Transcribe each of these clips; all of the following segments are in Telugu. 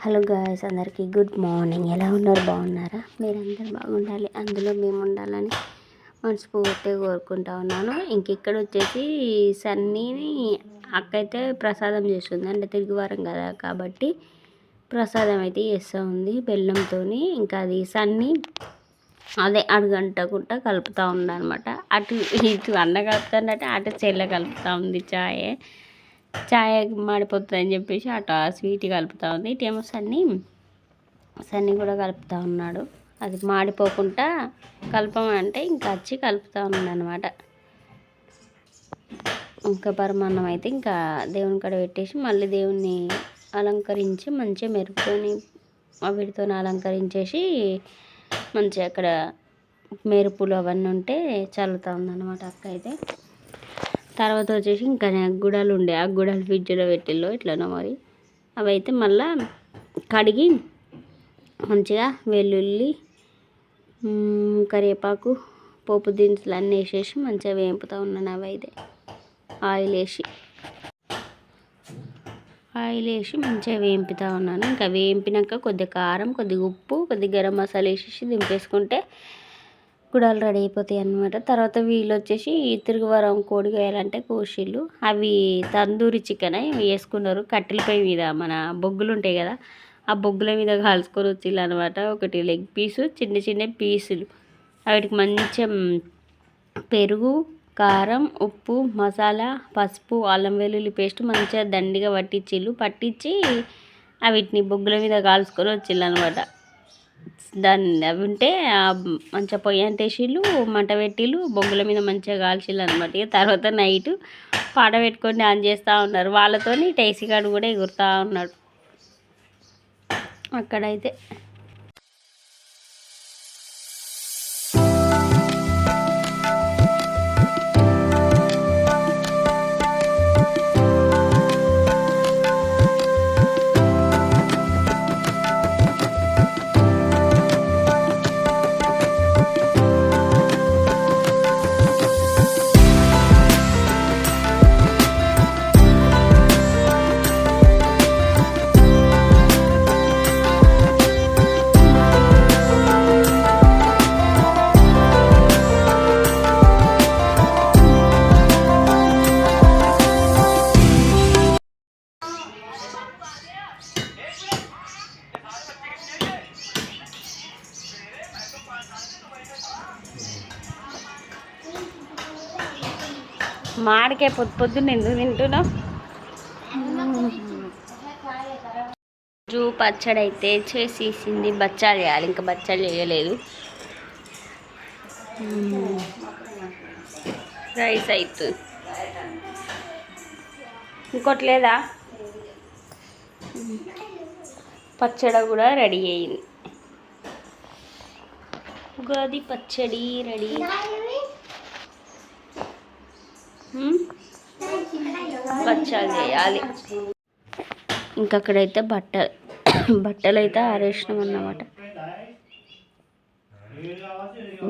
హలో గాయ్స్, అందరికీ గుడ్ మార్నింగ్. ఎలా ఉన్నారు? బాగున్నారా? మీరందరూ బాగుండాలి, అందులో మేము ఉండాలని మనస్ఫూర్తిగా కోరుకుంటా ఉన్నాను. ఇక్కడ వచ్చేసి సన్నీని అక్క అయితే ప్రసాదం చేస్తుంది, అంటే తిరుగువారం కదా కాబట్టి ప్రసాదం అయితే చేస్తూ ఉంది బెల్లంతో. ఇంకా అది సన్నీ అదే అడుగంటకుండా కలుపుతూ ఉందన్నమాట. అటు ఇటు అన్న కలుపుతానంటే అటు చెల్లె కలుపుతూ ఉంది చాయ్ మాడిపోతుందని చెప్పేసి అటు స్వీట్ కలుపుతూ ఉంది. ఇటేమో సన్నీ కూడా కలుపుతూ ఉన్నాడు. అది మాడిపోకుండా కలపమంటే ఇంకా వచ్చి కలుపుతూ ఉన్నాడనమాట. ఇంకా పరమాన్నం అయితే ఇంకా దేవుని కాడ పెట్టేసి మళ్ళీ దేవుణ్ణి అలంకరించి మంచిగా మెరుపుతోని వీటితో అలంకరించేసి మంచిగా అక్కడ మెరుపులు అవన్నీ ఉంటే చల్లుతూ ఉందన్నమాట అక్క అయితే. తర్వాత వచ్చేసి ఇంకా గుడాలు ఉండే, ఆ గుడాలు ఫ్రిడ్జ్లో పెట్టిల్లో ఇట్లనో మరి. అవి అయితే మళ్ళా కడిగి మంచిగా వెల్లుల్లి, కరివేపాకు, పోపు దినుసులు అన్నీ వేసేసి మంచిగా వేపుతూ ఉన్నాను. అవి అయితే ఆయిల్ వేసి మంచిగా వేపుతూ ఉన్నాను. ఇంకా వేపినాక కొద్దిగా కారం, కొద్దిగా ఉప్పు, కొద్దిగా గరం మసాలా వేసేసి దింపేసుకుంటే గుడాలు రెడీ అయిపోతాయి అన్నమాట. తర్వాత వీళ్ళు వచ్చేసి తిరుగువరం కోడి వేయాలంటే కోసిళ్ళు, అవి తందూరి చికెన్ వేసుకున్నారు. కట్టెలపై మీద మన బొగ్గులు ఉంటాయి కదా, ఆ బొగ్గుల మీద కాల్చుకొని వచ్చిళ్ళు అనమాట. ఒకటి లెగ్ పీసు, చిన్న చిన్న పీసులు, వాటికి మంచిగా పెరుగు, కారం, ఉప్పు, మసాలా, పసుపు, అల్లం వెల్లుల్లి పేస్ట్ మంచిగా దండిగా పట్టించి వీటిని బొగ్గుల మీద కాల్చుకొని వచ్చిళ్ళు అనమాట. దాన్ని అవి ఉంటే మంచిగా పొయ్యి అంటేసిళ్ళు, మంట పెట్టిళ్ళు, బొగ్గుల మీద మంచిగా కాల్చిళ్ళు అనమాట. ఇక తర్వాత నైట్ పాట పెట్టుకొని డాన్స్ చేస్తూ ఉన్నారు. వాళ్ళతోని టైసీగాడు కూడా ఎగురుతూ ఉన్నాడు అక్కడైతే. మాడికే పొద్దున్న ఎందుకు తింటున్నావు? పచ్చడి అయితే చేసేసింది. బచ్చాలు చేయాలి, ఇంకా బచ్చాలు చేయలేదు. రైస్ అవుతుంది, ఇంకోటి లేదా. పచ్చడి కూడా రెడీ అయింది. ఉగాది పచ్చడి రెడీ. బచ్చాలు చేయాలి. ఇంకక్కడైతే బట్టలు అయితే ఆరేసినాం అన్నమాట.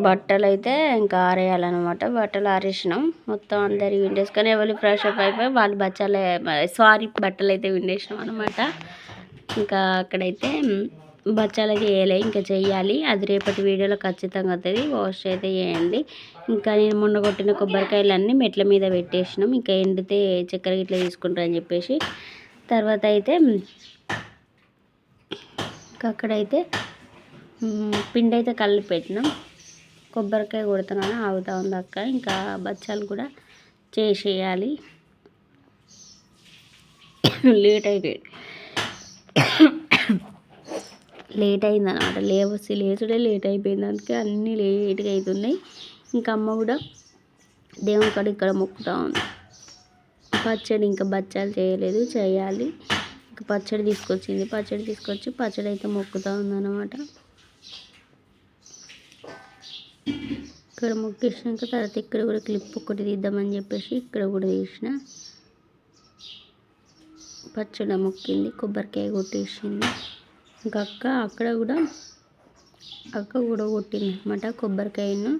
బట్టలు అయితే ఇంకా ఆరేయాలన్నమాట. బట్టలు ఆరేసినాం మొత్తం అందరి విండేసుకొని ఎవరు ఫ్రెష్ అప్ అయిపోయి వాళ్ళు బట్టలు అయితే విండేసినాం అనమాట. ఇంకా అక్కడైతే బచ్చాలు చేయలే, ఇంకా చెయ్యాలి. అది రేపటి వీడియోలో ఖచ్చితంగా వస్తుంది, వాష్ అయితే చేయండి. ఇంకా నేను మొన్న కొట్టిన కొబ్బరికాయలన్నీ మెట్ల మీద పెట్టేసినాం. ఇంకా ఎండితే చక్కెర గిట్ల తీసుకుంటారని చెప్పేసి. తర్వాత అయితే ఇంకా అక్కడైతే పిండి అయితే కలిపి పెట్టినాం. కొబ్బరికాయ కొడుతున్నాను, ఆగుతూ ఉంది అక్క. ఇంకా బచ్చాలు కూడా చేసేయాలి. లేట్ అయిందనమాట. లేచుడే లేట్ అయిపోయింది, అందుకే అన్నీ లేట్గా అవుతున్నాయి. ఇంకా అమ్మ కూడా దేవుని కాడ ఇక్కడ మొక్కుతూ ఉంది. పచ్చడి ఇంకా బచ్చాలు చేయలేదు, చేయాలి. ఇంకా పచ్చడి తీసుకొచ్చింది, పచ్చడి అయితే మొక్కుతూ ఉందన్నమాట. ఇక్కడ మొక్కేసినాక తర్వాత ఇక్కడ కూడా క్లిప్ ఒకటి తీద్దామని చెప్పేసి ఇక్కడ కూడా తీసిన. పచ్చడి మొక్కింది, కొబ్బరికాయ కొట్టేసింది. ఇంకా అక్క కూడా కొట్టింది అనమాట కొబ్బరికాయను.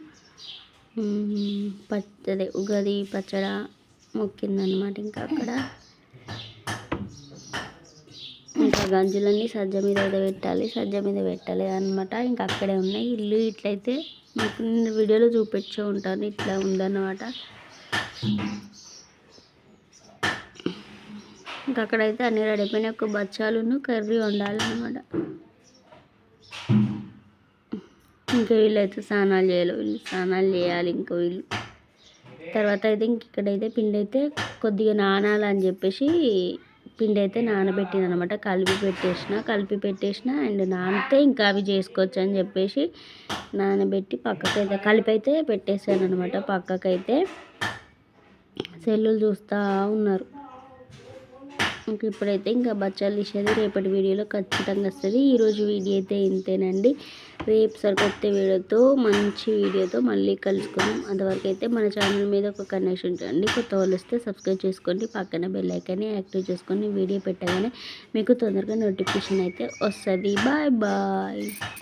అదే ఉగాది పచ్చడి మొక్కిందనమాట. ఇంకా అక్కడ ఇంకా గంజులన్నీ సజ్జ మీద అయితే పెట్టాలి, సజ్జ మీద పెట్టలేదు అనమాట. ఇంకా అక్కడే ఉన్నాయి. ఇల్లు ఇట్లయితే మీకు నేను వీడియోలో చూపించే ఉంటాను, ఇట్లా ఉందన్నమాట. ఇంకా అక్కడైతే అన్నీ రెడీ అయిపోయినాయి. ఒక బచ్చాలును కర్రీ వండాలన్నమాట. ఇంకా వీళ్ళైతే స్నానాలు చేయాలి, వీళ్ళు స్నానాలు చేయాలి. ఇంకా వీళ్ళు తర్వాత అయితే ఇంక ఇక్కడైతే పిండి అయితే కొద్దిగా నానాలని చెప్పేసి పిండి అయితే నానబెట్టిన అనమాట. కలిపి పెట్టేసిన అండ్ నానితే ఇంకా అవి చేసుకోవచ్చు అని చెప్పేసి నానబెట్టి పక్కకైతే కలిపి అయితే పెట్టేసాను అనమాట. పక్కకైతే సెల్లులు చూస్తూ ఉన్నారు. ఇంక ఇప్పుడైతే ఇంకా బచ్చాలు తీసేది రేపటి వీడియోలో ఖచ్చితంగా వస్తుంది. ఈరోజు వీడియో అయితే ఇంతేనండి. రేపు సరికొత్త వీడియోతో మంచి వీడియోతో మళ్ళీ కలుసుకుందాం. అంతవరకు అయితే మన ఛానల్ మీద ఒక కనెక్షన్ ఉంటుందండి. కొత్త వాళ్ళు వస్తే సబ్స్క్రైబ్ చేసుకోండి, పక్కన బెల్ ఐకాన్ని యాక్టివ్ చేసుకొని వీడియో పెట్టగానే మీకు తొందరగా నోటిఫికేషన్ అయితే వస్తుంది. Bye bye.